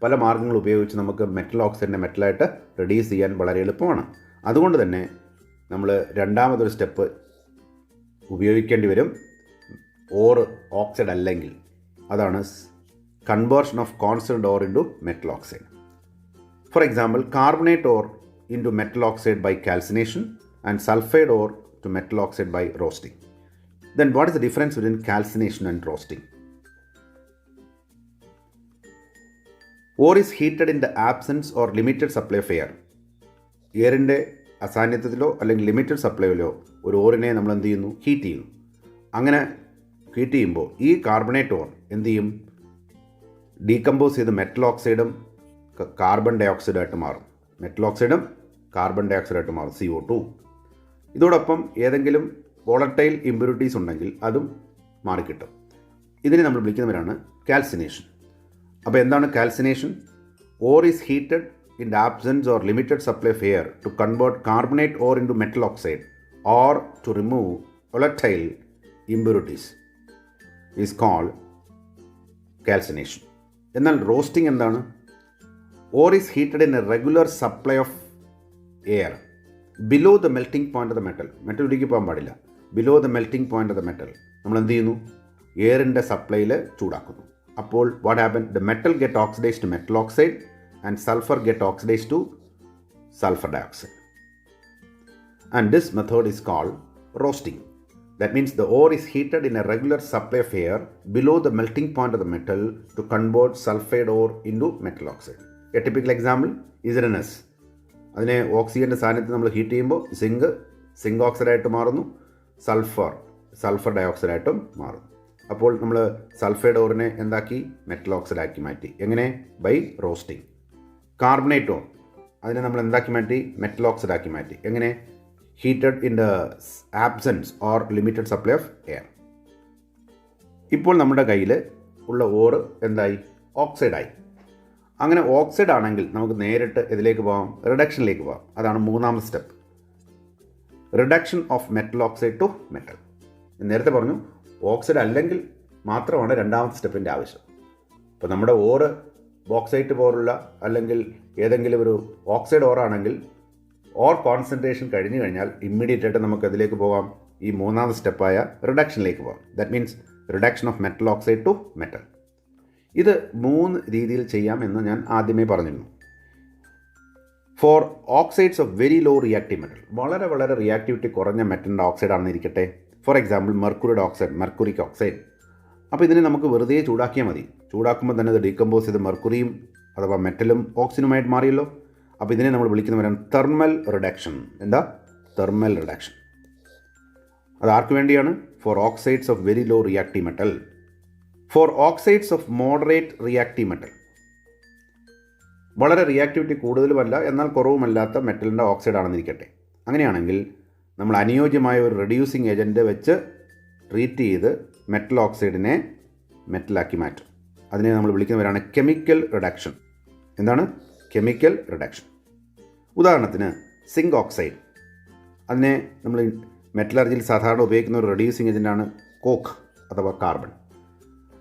പല മാർഗ്ഗങ്ങൾ ഉപയോഗിച്ച് നമുക്ക് മെറ്റൽ ഓക്സൈഡിനെ മെറ്റലായിട്ട് റെഡ്യൂസ് ചെയ്യാൻ വളരെ എളുപ്പമാണ്. അതുകൊണ്ട് തന്നെ നമ്മൾ രണ്ടാമതൊരു സ്റ്റെപ്പ് ഉപയോഗിക്കേണ്ടി വരും. ഓർ ഓക്സൈഡ് അല്ലെങ്കിൽ അതാണ് conversion of concentrated ore into metal oxide. For example, carbonate ore into metal oxide by calcination and sulphide ore to metal oxide by roasting. Then what is the difference between calcination and roasting? Ore is heated in the absence or limited supply of air. എയറിൻ്റെ അസാന്നിധ്യത്തിലോ അല്ലെങ്കിൽ limited സപ്ലൈയിലോ ഒരു ഓറിനെ നമ്മൾ എന്ത് ചെയ്യുന്നു? Heat ചെയ്യുന്നു. അങ്ങനെ heat ചെയ്യുമ്പോൾ ഈ carbonate or എന്ത് ചെയ്യും? ഡീകമ്പോസ് ചെയ്ത് മെറ്റൽ ഓക്സൈഡും കാർബൺ ഡൈ ഓക്സൈഡായിട്ട് മാറും. മെറ്റൽ ഓക്സൈഡും കാർബൺ ഡൈ ഓക്സൈഡായിട്ട് മാറും, CO2. ഇതോടൊപ്പം ഏതെങ്കിലും വോളട്ടൈൽ ഇമ്പ്യൂരിറ്റീസ് ഉണ്ടെങ്കിൽ അതും മാറിക്കിട്ടും. ഇതിനെ നമ്മൾ വിളിക്കുന്നവരാണ് കാൽസിനേഷൻ. അപ്പോൾ എന്താണ് calcination? Ore is heated in the absence or limited supply of air to convert carbonate ore into metal oxide or to remove volatile impurities is called calcination. എന്നാൽ റോസ്റ്റിംഗ് എന്താണ്? Ore is heated in a regular supply of air below the melting point of the metal. Metal ഉരുക്കി പോകാൻ പാടില്ല. Below the melting point of the metal നമ്മൾ എന്ത് ചെയ്യുന്നു? എയറിൻ്റെ സപ്ലൈയിൽ ചൂടാക്കുന്നു. അപ്പോൾ what happen? The metal get oxidise to metal oxide and sulphur get oxidise to sulfur dioxide. And this method is called roasting. That means the ore is heated in a regular supply of air below the melting point of the metal to convert sulfide ore into metal oxide. A typical example is ഇസിറനസ്. അതിനെ ഓക്സിജൻ്റെ സാന്നിധ്യത്തിൽ നമ്മൾ heat ചെയ്യുമ്പോൾ zinc ഓക്സൈഡായിട്ട് മാറുന്നു, sulphur ഡയോക്സൈഡായിട്ടും മാറുന്നു. അപ്പോൾ നമ്മൾ sulphide ഓറിനെ എന്താക്കി? മെറ്റൽ ഓക്സൈഡാക്കി മാറ്റി. എങ്ങനെ? By roasting. കാർബണേറ്റ് ഓർ അതിനെ നമ്മൾ എന്താക്കി മാറ്റി? മെറ്റൽ ഓക്സൈഡ് ആക്കി മാറ്റി. എങ്ങനെ? Heated in the absence or limited supply of air. ഇപ്പോൾ നമ്മുടെ കയ്യിൽ ഉള്ള ഓറ് എന്തായി? ഓക്സൈഡായി. അങ്ങനെ ഓക്സൈഡ് ആണെങ്കിൽ നമുക്ക് നേരിട്ട് ഇതിലേക്ക് പോകാം, റിഡക്ഷനിലേക്ക് പോകാം. അതാണ് മൂന്നാമത്തെ step, reduction of metal oxide to metal. നേരത്തെ പറഞ്ഞു ഓക്സൈഡ് അല്ലെങ്കിൽ മാത്രമാണ് രണ്ടാമത്തെ സ്റ്റെപ്പിൻ്റെ ആവശ്യം. ഇപ്പോൾ നമ്മുടെ ഓറ് ബോക്സൈറ്റ് പോലുള്ള അല്ലെങ്കിൽ ഏതെങ്കിലും ഒരു ഓക്സൈഡ് ഓറാണെങ്കിൽ ഓർ കോൺസെൻട്രേഷൻ കഴിഞ്ഞു കഴിഞ്ഞാൽ ഇമ്മീഡിയറ്റ് ആയിട്ട് നമുക്ക് അതിലേക്ക് പോകാം, ഈ മൂന്നാമത്തെ സ്റ്റെപ്പായ റിഡക്ഷനിലേക്ക് പോകാം. ദാറ്റ് മീൻസ് reduction of metal oxide to metal. ഇത് 3 രീതിയിൽ ചെയ്യാം എന്ന് ഞാൻ ആദ്യമേ പറഞ്ഞിരുന്നു. For oxides of very low reactive metal, വളരെ റിയാക്ടിവിറ്റി കുറഞ്ഞ മെറ്റലിൻ്റെ ഓക്സൈഡ് ആണെന്നിരിക്കട്ടെ. ഫോർ എക്സാമ്പിൾ മെർക്കുറിയുടെ ഓക്സൈഡ്, മെർക്കുറിക് ഓക്സൈഡ്. അപ്പോൾ ഇതിനെ നമുക്ക് വെറുതെ ചൂടാക്കിയാൽ മതി. ചൂടാക്കുമ്പോൾ തന്നെ ഇത് ഡീകമ്പോസ് ചെയ്ത് മെർക്കുറിയും അഥവാ മെറ്റലും ഓക്സിജനുമായിട്ട് മാറിയല്ലോ. അപ്പോൾ ഇതിനെ നമ്മൾ വിളിക്കുന്നവരാണ് തെർമൽ റിഡക്ഷൻ. എന്താ? Thermal reduction. അത് ആർക്ക് വേണ്ടിയാണ്? For oxides of very low reactive metal. For oxides of moderate reactive metal, വളരെ റിയാക്ടിവിറ്റി കൂടുതലുമല്ല എന്നാൽ കുറവുമല്ലാത്ത മെറ്റലിൻ്റെ ഓക്സൈഡ് ആണെന്നിരിക്കട്ടെ. അങ്ങനെയാണെങ്കിൽ നമ്മൾ അനുയോജ്യമായ ഒരു റെഡ്യൂസിങ് ഏജൻറ്റ് വെച്ച് ട്രീറ്റ് ചെയ്ത് മെറ്റൽ ഓക്സൈഡിനെ മെറ്റലാക്കി മാറ്റും. അതിനെ നമ്മൾ വിളിക്കുന്നവരാണ് കെമിക്കൽ റിഡക്ഷൻ. എന്താണ്? Chemical reduction. ഉദാഹരണത്തിന് സിങ്ക് ഓക്സൈഡ്, അതിനെ നമ്മൾ മെറ്റലർജിയിൽ സാധാരണ ഉപയോഗിക്കുന്ന ഒരു റെഡ്യൂസിങ് ഏജൻറ്റാണ് കോക്ക് അഥവാ കാർബൺ.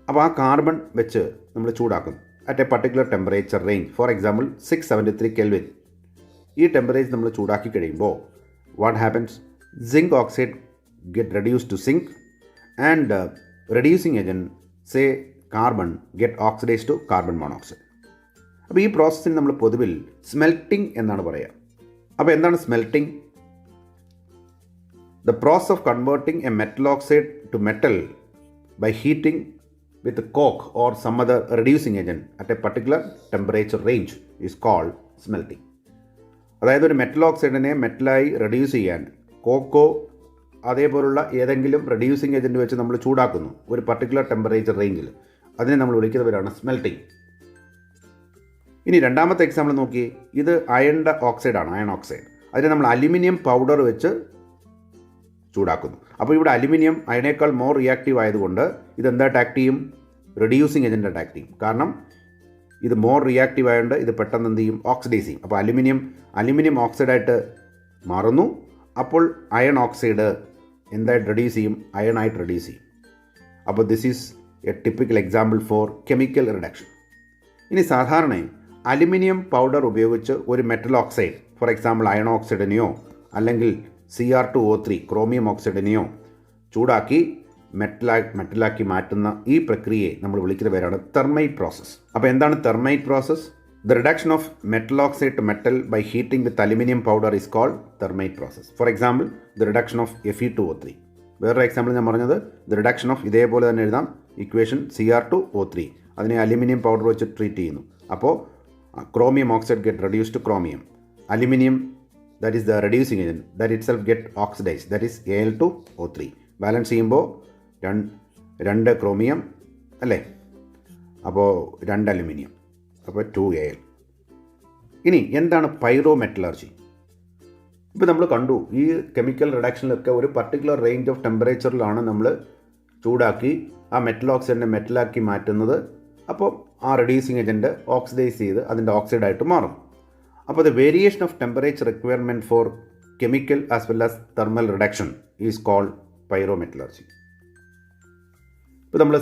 അപ്പോൾ ആ കാർബൺ വെച്ച് നമ്മൾ ചൂടാക്കുന്നു at a particular temperature range. For example 673 kelvin. ഈ ടെമ്പറേച്ചർ നമ്മൾ ചൂടാക്കി കഴിയുമ്പോൾ what happens? Zinc oxide get reduce to zinc and reducing agent say carbon get oxidized to carbon monoxide. അപ്പോൾ ഈ പ്രോസസ്സിന് നമ്മൾ പൊതുവിൽ സ്മെൽറ്റിംഗ് എന്നാണ് പറയുക. അപ്പോൾ എന്താണ് smelting? The process of converting a metal oxide to metal by heating with coke or some other reducing agent at a particular temperature range is called smelting. അതായത് ഒരു മെറ്റൽ ഓക്സൈഡിനെ മെറ്റലായി റെഡ്യൂസ് ചെയ്യാൻ കോക്കോ അതേപോലുള്ള ഏതെങ്കിലും റെഡ്യൂസിങ് ഏജൻറ്റ് വെച്ച് നമ്മൾ ചൂടാക്കുന്നു ഒരു പർട്ടിക്കുലർ ടെമ്പറേച്ചർ റേഞ്ചിൽ. അതിനെ നമ്മൾ വിളിക്കുന്നവരാണ് സ്മെൽറ്റിംഗ്. ഇനി രണ്ടാമത്തെ എക്സാമ്പിൾ നോക്കി. ഇത് അയണിൻ്റെ ഓക്സൈഡാണ്, അയൺ ഓക്സൈഡ്. അതിനെ നമ്മൾ അലുമിനിയം പൗഡർ വെച്ച് ചൂടാക്കുന്നു. അപ്പോൾ ഇവിടെ അലുമിനിയം അയണേക്കാൾ മോർ റിയാക്റ്റീവ് ആയതുകൊണ്ട് ഇതെന്തായിട്ട് ആക്ട് ചെയ്യും? റെഡ്യൂസിങ് ഏജൻറ്റായിട്ട് ആക്ട് ചെയ്യും. കാരണം ഇത് മോർ റിയാക്റ്റീവ് ആയതുകൊണ്ട് ഇത് പെട്ടെന്ന് എന്ത് ചെയ്യും? ഓക്സിഡൈസ് ചെയ്യും. അപ്പോൾ അലുമിനിയം ഓക്സൈഡായിട്ട് മാറുന്നു. അപ്പോൾ അയൺ ഓക്സൈഡ് എന്തായിട്ട് റെഡ്യൂസ് ചെയ്യും? അയണായിട്ട് റെഡ്യൂസ് ചെയ്യും. അപ്പോൾ this is a typical example for chemical reduction. ഇനി സാധാരണ അലുമിനിയം പൗഡർ ഉപയോഗിച്ച് ഒരു metal oxide, for example iron ഓക്സൈഡിനെയോ അല്ലെങ്കിൽ Cr2O3 ക്രോമിയം ഓക്സൈഡിനെയോ ചൂടാക്കി മെറ്റലാക്കി മാറ്റുന്ന ഈ പ്രക്രിയയെ നമ്മൾ വിളിക്കുന്ന പേരാണ് തെർമൈറ്റ് പ്രോസസ്സ്. അപ്പോൾ എന്താണ് thermite process? The reduction of metal oxide to metal by heating with aluminum powder is called thermite process. For example, the reduction of Fe2O3. വേറൊരു എക്സാമ്പിൾ ഞാൻ പറഞ്ഞത് the reduction of ഇതേപോലെ തന്നെ എഴുതാം ഇക്വേഷൻ Cr2O3. അതിനെ aluminium powder വെച്ച് treat ചെയ്യുന്നു. അപ്പോൾ chromium oxide get reduce to chromium. Aluminium that is the reducing agent that itself get oxidise that is Al2O3. Balance ചെയ്യുമ്പോൾ 2 ക്രോമിയം അല്ലേ, അപ്പോൾ 2 അലുമിനിയം, അപ്പോൾ 2Al. ഇനി എന്താണ് പൈറോ മെറ്റലർജി? ഇപ്പോൾ നമ്മൾ കണ്ടു ഈ കെമിക്കൽ റിഡക്ഷനിലൊക്കെ ഒരു പർട്ടിക്കുലർ റേഞ്ച് ഓഫ് ടെമ്പറേച്ചറിലാണ് നമ്മൾ ചൂടാക്കി ആ മെറ്റൽ ഓക്സൈഡിനെ മെറ്റലാക്കി മാറ്റുന്നത്. അപ്പോൾ ആ റെഡ്യൂസിങ് ഏജൻറ്റ് ഓക്സിഡൈസ് ചെയ്ത് അതിൻ്റെ ഓക്സൈഡായിട്ട് മാറും. അപ്പോൾ the variation of temperature requirement four chemical as well as thermal reduction is called pyrometallurgy. ഇപ്പോൾ നമ്മൾ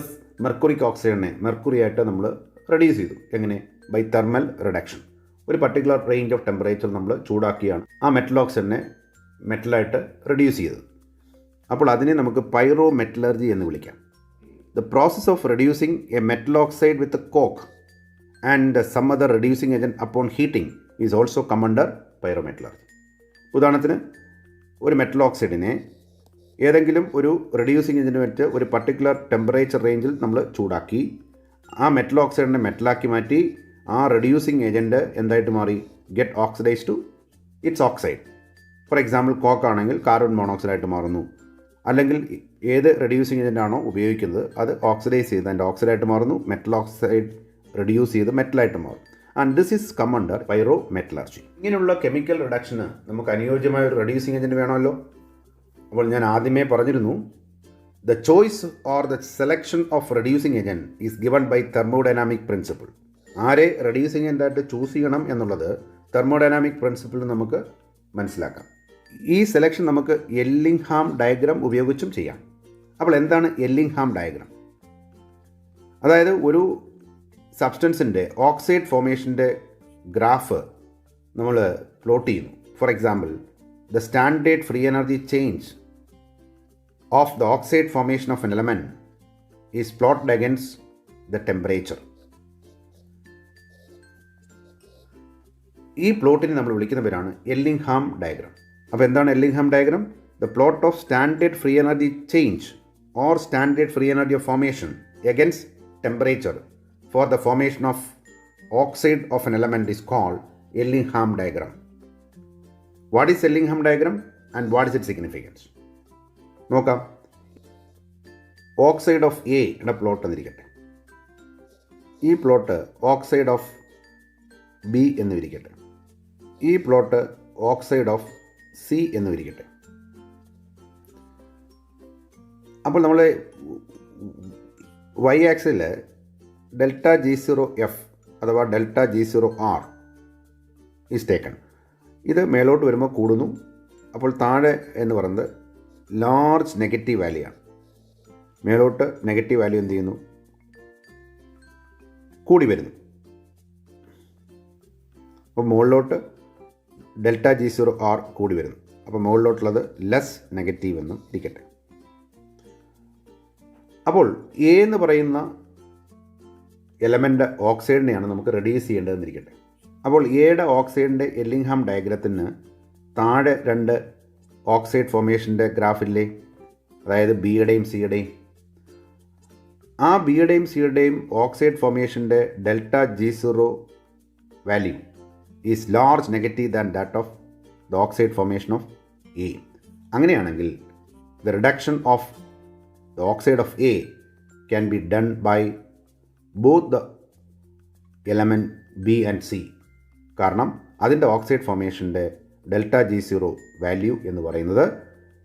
മെർക്കുറിക് ഓക്സൈഡിനെ മെർക്കുറി ആയിട്ട് നമ്മൾ റെഡ്യൂസ് ചെയ്തു. എങ്ങനെ? By thermal reduction. ഒരു പർട്ടിക്കുലർ റേഞ്ച് ഓഫ് ടെമ്പറേച്ചർ നമ്മൾ ചൂടാക്കിയാണ് ആ മെറ്റൽ ഓക്സൈഡിനെ മെറ്റലായിട്ട് റെഡ്യൂസ് ചെയ്തത്. അപ്പോൾ അതിനെ നമുക്ക് പൈറോമെറ്റലർജി എന്ന് വിളിക്കാം. The process of reducing a metal oxide with coke and some other reducing agent upon heating is also come under pyrometallurgy. ഉദാഹരണത്തിന് ഒരു മെറ്റൽ ഓക്സൈഡിനെ ഏതെങ്കിലും ഒരു റെഡ്യൂസിങ് ഏജൻറ്റ് വെച്ച് ഒരു പർട്ടിക്കുലർ ടെമ്പറേച്ചർ റേഞ്ചിൽ നമ്മൾ ചൂടാക്കി ആ മെറ്റൽ ഓക്സൈഡിനെ മെറ്റലാക്കി മാറ്റി ആ റെഡ്യൂസിങ് ഏജൻറ്റ് എന്തായിട്ട് മാറി? Get oxidise to its oxide. For example coke ആണെങ്കിൽ കാർബൺ മോണോക്സൈഡായിട്ട് മാറുന്നു. അല്ലെങ്കിൽ ഏത് റെഡ്യൂസിങ് ഏജൻ്റ് ആണോ ഉപയോഗിക്കുന്നത് അത് ഓക്സിഡൈസ് ചെയ്ത് അതിൻ്റെ ഓക്സൈഡായിട്ട് മാറുന്നു. മെറ്റൽ ഓക്സൈഡ് റെഡ്യൂസ് ചെയ്ത് മെറ്റലായിട്ട് മാറും. And this is come under pyrometallurgy. ഇങ്ങനെയുള്ള കെമിക്കൽ റിഡക്ഷന് നമുക്ക് അനുയോജ്യമായ ഒരു റെഡ്യൂസിങ് ഏജൻറ്റ് വേണമല്ലോ. അപ്പോൾ ഞാൻ ആദ്യമേ പറഞ്ഞിരുന്നു, the choice or the selection of reducing agent is given by thermodynamic principle. ആരെ റെഡ്യൂസിങ് ഏജൻ്റായിട്ട് ചൂസ് ചെയ്യണം എന്നുള്ളത് തെർമോഡൈനാമിക് പ്രിൻസിപ്പിളിൽ നമുക്ക് മനസ്സിലാക്കാം. ഈ സെലക്ഷൻ നമുക്ക് എല്ലിംഗ്ഹാം ഡയഗ്രാം ഉപയോഗിച്ചും ചെയ്യാം. അപ്പോൾ എന്താണ് എല്ലിംഗ്ഹാം ഡയഗ്രാം? അതായത് ഒരു സബ്സ്റ്റൻസിൻ്റെ ഓക്സൈഡ് ഫോർമേഷൻ്റെ ഗ്രാഫ് നമ്മൾ പ്ലോട്ട് ചെയ്യുന്നു. For example, the standard free energy change of the oxide formation of an element is plotted against the temperature. ഈ പ്ലോട്ടിനെ നമ്മൾ വിളിക്കുന്ന പേരാണ് എല്ലിംഗ്ഹാം ഡയഗ്രാം. അപ്പോൾ എന്താണ് Ellingham diagram? The plot of standard free energy change or standard free energy of formation against temperature for the formation of oxide of an element is called Ellingham diagram. What is Ellingham diagram and what is its significance? നോക്കാം. Oxide of A യുടെ plot എന്നിരിക്കട്ടെ. ഈ plot oxide of B എന്നിരിക്കട്ടെ. ഈ plot oxide of C എന്നിരിക്കട്ടെ. അപ്പോൾ നമ്മൾ Y axis delta G0 F അഥവാ delta G0 R is taken. ഇത് മേലോട്ട് വരുമ്പോൾ കൂടുന്നു. അപ്പോൾ താഴെ എന്ന് പറയുന്നത് ലാർജ് നെഗറ്റീവ് വാല്യൂ ആണ്. മേലോട്ട് നെഗറ്റീവ് വാല്യൂ എന്ത് ചെയ്യുന്നു? കൂടി വരുന്നു. അപ്പോൾ മുകളിലോട്ട് ഡെൽറ്റ G0 ആർ കൂടി വരുന്നു. അപ്പോൾ മുകളിലോട്ടുള്ളത് ലെസ് നെഗറ്റീവ് എന്നും ഇരിക്കട്ടെ. അപ്പോൾ എ എന്ന് പറയുന്ന എലമെൻ്റ് ഓക്സൈഡിനെയാണ് നമുക്ക് റെഡ്യൂസ് ചെയ്യേണ്ടതെന്നിരിക്കട്ടെ. അപ്പോൾ എയുടെ ഓക്സൈഡിൻ്റെ എല്ലിംഗ്ഹാം ഡയഗ്രത്തിന് താഴെ രണ്ട് ഓക്സൈഡ് ഫോർമേഷൻ്റെ ഗ്രാഫില്ലേ, അതായത് ബിയുടെയും സിയുടെയും. ആ ബിയുടെയും സിയുടെയും ഓക്സൈഡ് ഫോർമേഷൻ്റെ delta G0 value is large negative than that of the oxide formation of A. അങ്ങനെയാണെങ്കിൽ the reduction of the oxide of A can be done by both the element B and C. കാരണം അതിൻ്റെ oxide ഫോർമേഷൻ്റെ delta G0 value എന്ന് പറയുന്നത്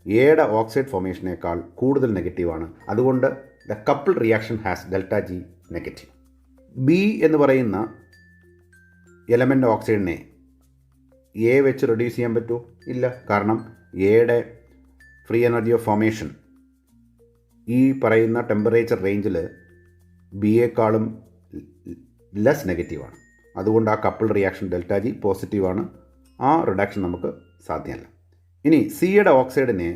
എയുടെ oxide ഫോർമേഷനേക്കാൾ കൂടുതൽ നെഗറ്റീവാണ്. അതുകൊണ്ട് the couple reaction has delta G negative. B എന്ന് പറയുന്ന എലമെൻ്റ് ഓക്സൈഡിനെ എ വെച്ച് റെഡ്യൂസ് ചെയ്യാൻ പറ്റുമോ? ഇല്ല. കാരണം എയുടെ ഫ്രീ എനർജി ഓഫ് ഫോർമേഷൻ ഈ പറയുന്ന ടെമ്പറേച്ചർ റേഞ്ചിൽ ബിയേക്കാളും ലെസ് നെഗറ്റീവാണ്. അതുകൊണ്ട് ആ കപ്പിൾ റിയാക്ഷൻ ഡെൽറ്റ G പോസിറ്റീവാണ്. ആ റിഡക്ഷൻ നമുക്ക് സാധ്യമല്ല. ഇനി സിയുടെ ഓക്സൈഡിനെ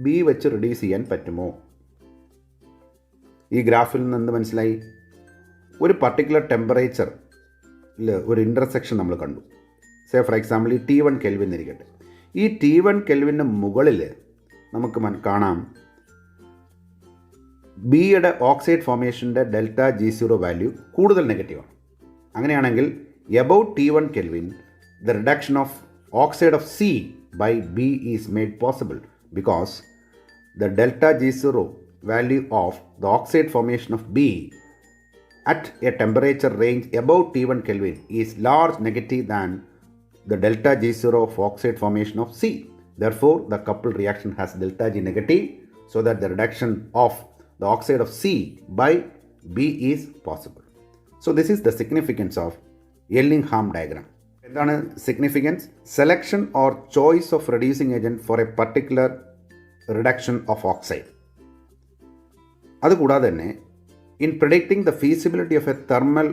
ബി വെച്ച് റെഡ്യൂസ് ചെയ്യാൻ പറ്റുമോ? ഈ ഗ്രാഫിൽ നിന്ന് മനസ്സിലായി. ഒരു പർട്ടിക്കുലർ ടെമ്പറേച്ചറിൽ ഒരു ഇൻ്റർസെക്ഷൻ നമ്മൾ കണ്ടു. സേ ഫോർ എക്സാമ്പിൾ ഈ T1 കെൽവിൻ ഇരിക്കട്ടെ. ഈ T1 കെൽവിൻ്റെ മുകളിൽ നമുക്ക് കാണാം ബിയുടെ ഓക്സൈഡ് ഫോർമേഷൻ്റെ ഡെൽറ്റ G0 വാല്യൂ കൂടുതൽ നെഗറ്റീവാണ്. അങ്ങനെയാണെങ്കിൽ about T1 kelvin the reduction of oxide of C by B is made possible because the delta G0 value of the oxide formation of B at a temperature range above T1 Kelvin is large negative than the delta G0 of oxide formation of C. Therefore, the coupled reaction has delta G negative, so that the reduction of the oxide of C by B is possible. So, this is the significance of Ellingham diagram. എന്താണ് significance? Selection or choice of reducing agent for a particular reduction of oxide. അതുകൂടാതെ തന്നെ in predicting the feasibility of a thermal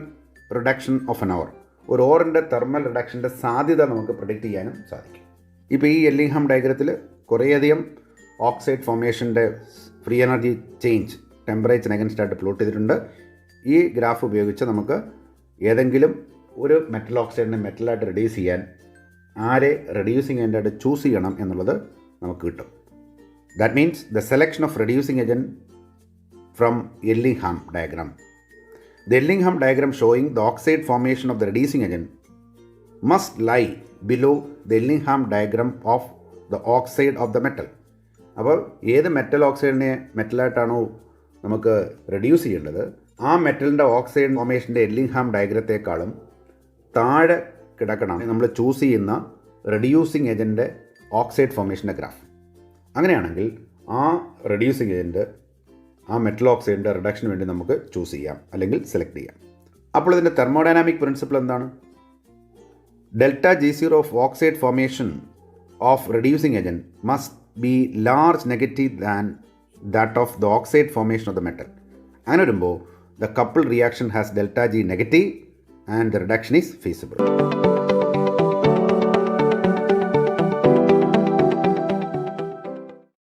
reduction of an ore, ഒരു ഓറിൻ്റെ thermal റിഡക്ഷൻ്റെ സാധ്യത നമുക്ക് predict ചെയ്യാനും സാധിക്കും. ഇപ്പോൾ ഈ എല്ലിംഗ്ഹാം ഡയഗ്രത്തിൽ കുറേയധികം ഓക്സൈഡ് ഫോർമേഷൻ്റെ ഫ്രീ എനർജി ചേഞ്ച് ടെമ്പറേച്ചർ അഗൻസ്റ്റായിട്ട് പ്ലോട്ട് ചെയ്തിട്ടുണ്ട്. ഈ ഗ്രാഫ് ഉപയോഗിച്ച് നമുക്ക് ഏതെങ്കിലും ഒരു മെറ്റൽ ഓക്സൈഡിനെ മെറ്റലായിട്ട് റെഡ്യൂസ് ചെയ്യാൻ ആരെ റെഡ്യൂസിങ് ഏജൻ്റായിട്ട് ചൂസ് ചെയ്യണം എന്നുള്ളത് നമുക്ക് കിട്ടും. That means the selection of reducing agent from Ellingham diagram. The Ellingham diagram showing the oxide formation of the reducing agent must lie below the Ellingham diagram of the oxide of the metal. അപ്പോൾ ഏത് metal ഓക്സൈഡിനെ മെറ്റലായിട്ടാണോ നമുക്ക് reduce ചെയ്യേണ്ടത്, ആ മെറ്റലിൻ്റെ oxide ഫോർമേഷൻ്റെ എല്ലിംഗ്ഹാം ഡയഗ്രത്തേക്കാളും താഴെ കിടക്കണം നമ്മൾ choose ചെയ്യുന്ന reducing ഏജൻറ്റിൻ്റെ oxide ഫോർമേഷൻ്റെ ഗ്രാഫ്. അങ്ങനെയാണെങ്കിൽ ആ റെഡ്യൂസിങ് ഏജൻറ്റ് ആ മെറ്റൽ ഓക്സൈഡിൻ്റെ റിഡക്ഷന് വേണ്ടി നമുക്ക് ചൂസ് ചെയ്യാം അല്ലെങ്കിൽ സെലക്ട് ചെയ്യാം. അപ്പോൾ ഇതിൻ്റെ തെർമോഡൈനാമിക് പ്രിൻസിപ്പിൾ എന്താണ്? Delta G0 of oxide formation of reducing agent must be large negative than that of the oxide formation of the metal. അങ്ങനെ വരുമ്പോൾ the couple reaction has delta G negative and the reduction is feasible.